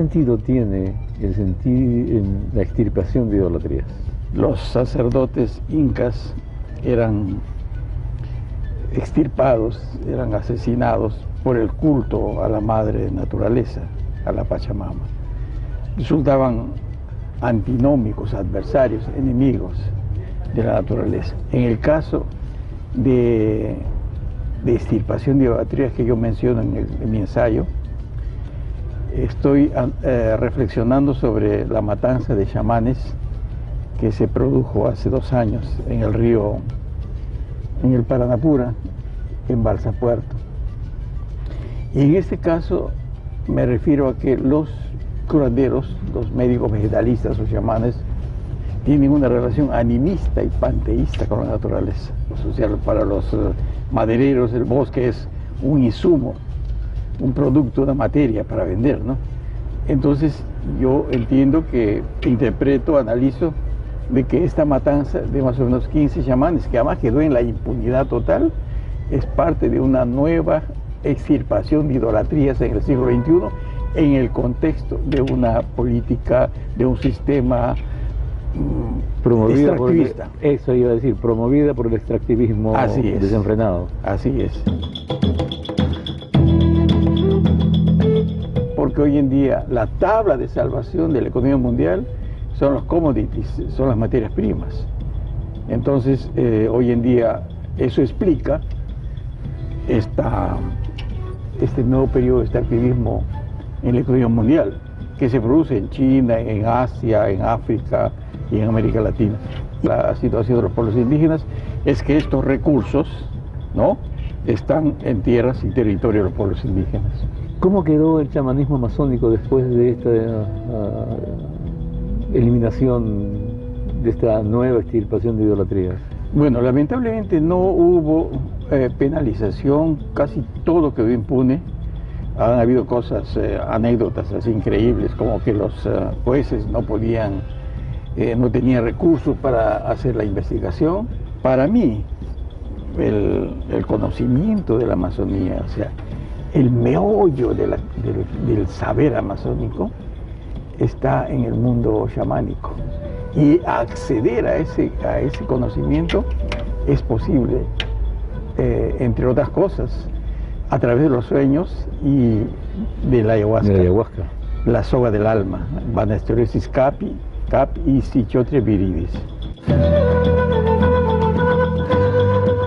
sentido tiene en la extirpación de idolatrías? Los sacerdotes incas eran extirpados, eran asesinados por el culto a la madre naturaleza, a la Pachamama. Resultaban antinómicos, adversarios, enemigos de la naturaleza. En el caso de extirpación de idolatrías que yo menciono en mi ensayo, estoy reflexionando sobre la matanza de chamanes que se produjo hace 2 años en el río, en el Paranapura, en Balsa Puerto. Y en este caso me refiero a que los curanderos, los médicos vegetalistas o chamanes, tienen una relación animista y panteísta con la naturaleza. O sea, para los madereros el bosque es un insumo, un producto, una materia para vender, ¿no? Entonces yo entiendo que interpreto, analizo de que esta matanza de más o menos 15 chamanes, que además quedó en la impunidad total, es parte de una nueva extirpación de idolatrías en el siglo XXI en el contexto de una política, de un sistema promovida extractivista. Eso iba a decir, promovida por el extractivismo desenfrenado. Así es. Porque hoy en día la tabla de salvación de la economía mundial son los commodities, son las materias primas. Entonces, hoy en día eso explica este nuevo periodo de extractivismo en la economía mundial, que se produce en China, en Asia, en África y en América Latina. La situación de los pueblos indígenas es que estos recursos, ¿no?, están en tierras y territorio de los pueblos indígenas. ¿Cómo quedó el chamanismo amazónico después de esta eliminación, de esta nueva extirpación de idolatrías? Bueno, lamentablemente no hubo penalización, casi todo quedó impune. Han habido cosas, anécdotas así increíbles, como que los jueces no podían, no tenían recursos para hacer la investigación. Para mí, el conocimiento de la Amazonía, o sea, el meollo del saber amazónico está en el mundo chamánico. Y acceder a ese conocimiento es posible, entre otras cosas, a través de los sueños y de la ayahuasca. La soga del alma, Banasteresis capi y Sichotre viridis.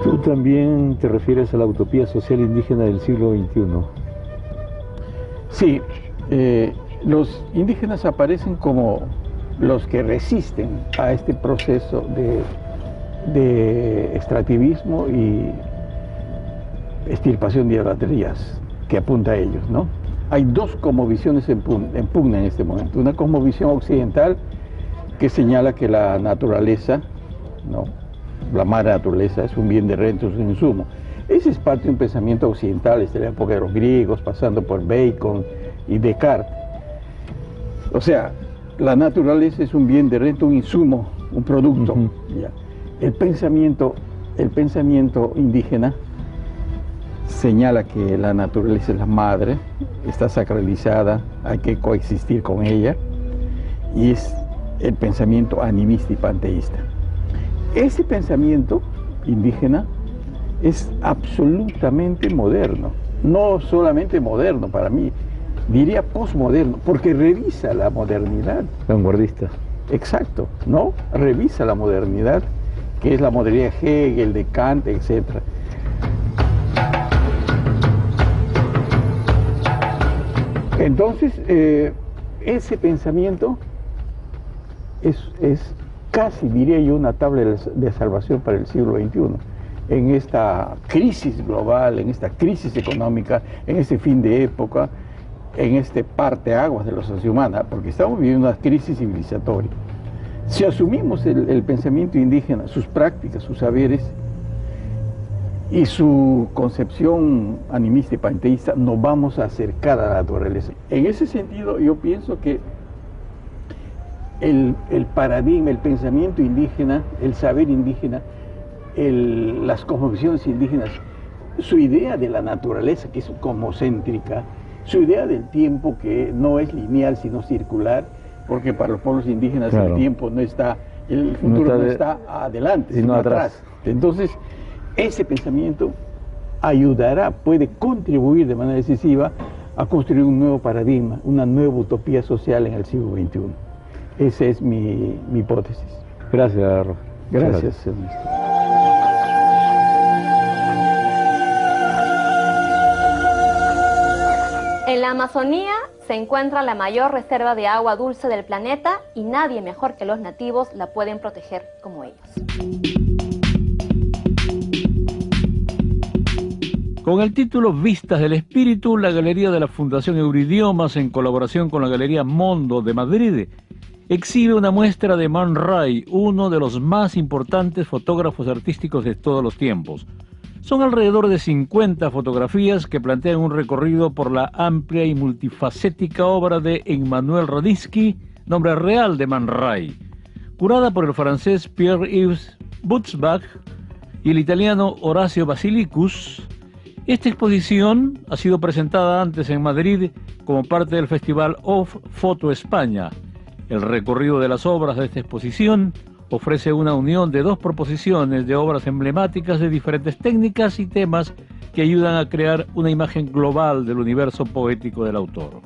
Tú también te refieres a la utopía social indígena del siglo XXI. Sí, los indígenas aparecen como los que resisten a este proceso de extractivismo y extirpación de idolatrías que apunta a ellos, ¿no? Hay 2 cosmovisiones en pugna en este momento. Una cosmovisión occidental que señala que la naturaleza, ¿no?, la madre naturaleza es un bien de renta, es un insumo. Ese es parte de un pensamiento occidental desde la época de los griegos, pasando por Bacon y Descartes. O sea, la naturaleza es un bien de renta, un insumo, un producto. ¿Ya? El pensamiento indígena señala que la naturaleza es la madre, está sacralizada, hay que coexistir con ella, y es el pensamiento animista y panteísta. Ese pensamiento indígena es absolutamente moderno, no solamente moderno para mí, diría posmoderno, porque revisa la modernidad. Vanguardista. Exacto, ¿no? Revisa la modernidad, que es la modernidad de Hegel, de Kant, etc. Entonces, ese pensamiento es casi, diría yo, una tabla de salvación para el siglo XXI. En esta crisis global, en esta crisis económica, en este fin de época, en este parteaguas de la sociedad humana, porque estamos viviendo una crisis civilizatoria. Si asumimos el pensamiento indígena, sus prácticas, sus saberes y su concepción animista y panteísta, nos vamos a acercar a la naturaleza. En ese sentido, yo pienso que el paradigma, el pensamiento indígena, el saber indígena, las cosmovisiones indígenas, su idea de la naturaleza, que es cosmocéntrica, su idea del tiempo, que no es lineal sino circular, porque para los pueblos indígenas Claro. el tiempo no está, el futuro no está adelante, sino atrás. Entonces, ese pensamiento ayudará, puede contribuir de manera decisiva a construir un nuevo paradigma, una nueva utopía social en el siglo XXI. Esa es mi hipótesis. Gracias, Rafa. Gracias, Ernesto. En la Amazonía se encuentra la mayor reserva de agua dulce del planeta y nadie mejor que los nativos la pueden proteger como ellos. Con el título Vistas del Espíritu, la Galería de la Fundación Euridiomas, en colaboración con la Galería Mondo de Madrid, exhibe una muestra de Man Ray, uno de los más importantes fotógrafos artísticos de todos los tiempos. Son alrededor de 50 fotografías que plantean un recorrido por la amplia y multifacética obra de Emmanuel Radetzky, nombre real de Man Ray, curada por el francés Pierre-Yves Butzbach y el italiano Horacio Basilicus. Esta exposición ha sido presentada antes en Madrid como parte del Festival Off Foto España. El recorrido de las obras de esta exposición ofrece una unión de dos proposiciones de obras emblemáticas de diferentes técnicas y temas que ayudan a crear una imagen global del universo poético del autor.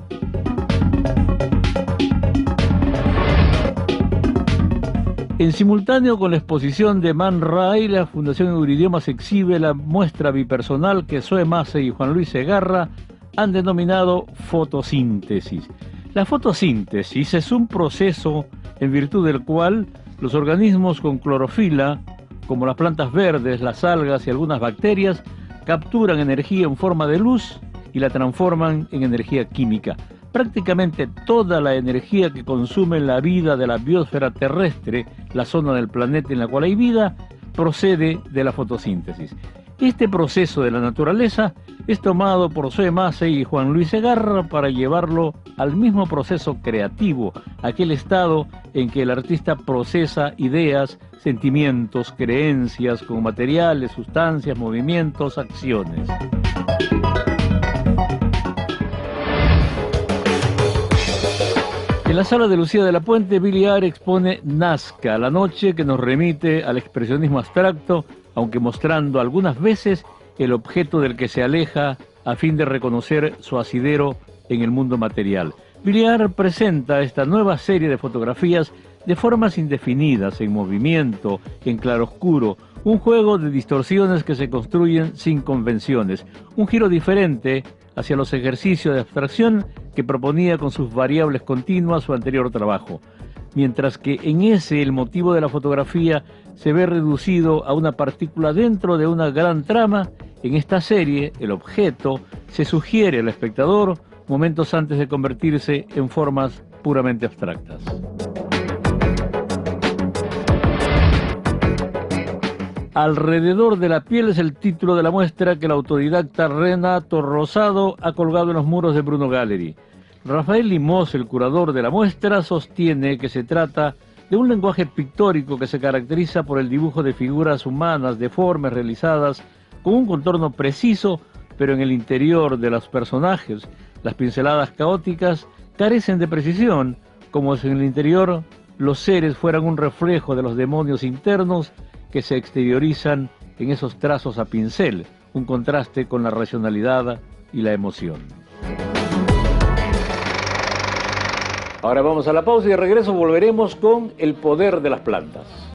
En simultáneo con la exposición de Man Ray, la Fundación Euridiomas exhibe la muestra bipersonal que Zoe Mace y Juan Luis Segarra han denominado fotosíntesis. La fotosíntesis es un proceso en virtud del cual los organismos con clorofila, como las plantas verdes, las algas y algunas bacterias, capturan energía en forma de luz y la transforman en energía química. Prácticamente toda la energía que consume la vida de la biosfera terrestre, la zona del planeta en la cual hay vida, procede de la fotosíntesis. Este proceso de la naturaleza es tomado por Zoe Mace y Juan Luis Segarra para llevarlo al mismo proceso creativo, aquel estado en que el artista procesa ideas, sentimientos, creencias con materiales, sustancias, movimientos, acciones. En la sala de Lucía de la Puente, Billy Are expone Nazca, la noche, que nos remite al expresionismo abstracto, aunque mostrando algunas veces el objeto del que se aleja a fin de reconocer su asidero en el mundo material. Billy Are presenta esta nueva serie de fotografías de formas indefinidas, en movimiento, en claroscuro, un juego de distorsiones que se construyen sin convenciones, un giro diferente hacia los ejercicios de abstracción que proponía con sus variables continuas su anterior trabajo, mientras que en ese el motivo de la fotografía se ve reducido a una partícula dentro de una gran trama. En esta serie, el objeto se sugiere al espectador momentos antes de convertirse en formas puramente abstractas. Alrededor de la piel es el título de la muestra que el autodidacta Renato Rosado ha colgado en los muros de Bruno Gallery. Rafael Limós, el curador de la muestra, sostiene que se trata de un lenguaje pictórico que se caracteriza por el dibujo de figuras humanas deformes realizadas con un contorno preciso, pero en el interior de los personajes las pinceladas caóticas carecen de precisión, como si en el interior los seres fueran un reflejo de los demonios internos que se exteriorizan en esos trazos a pincel, un contraste con la racionalidad y la emoción. Ahora vamos a la pausa y de regreso volveremos con el poder de las plantas.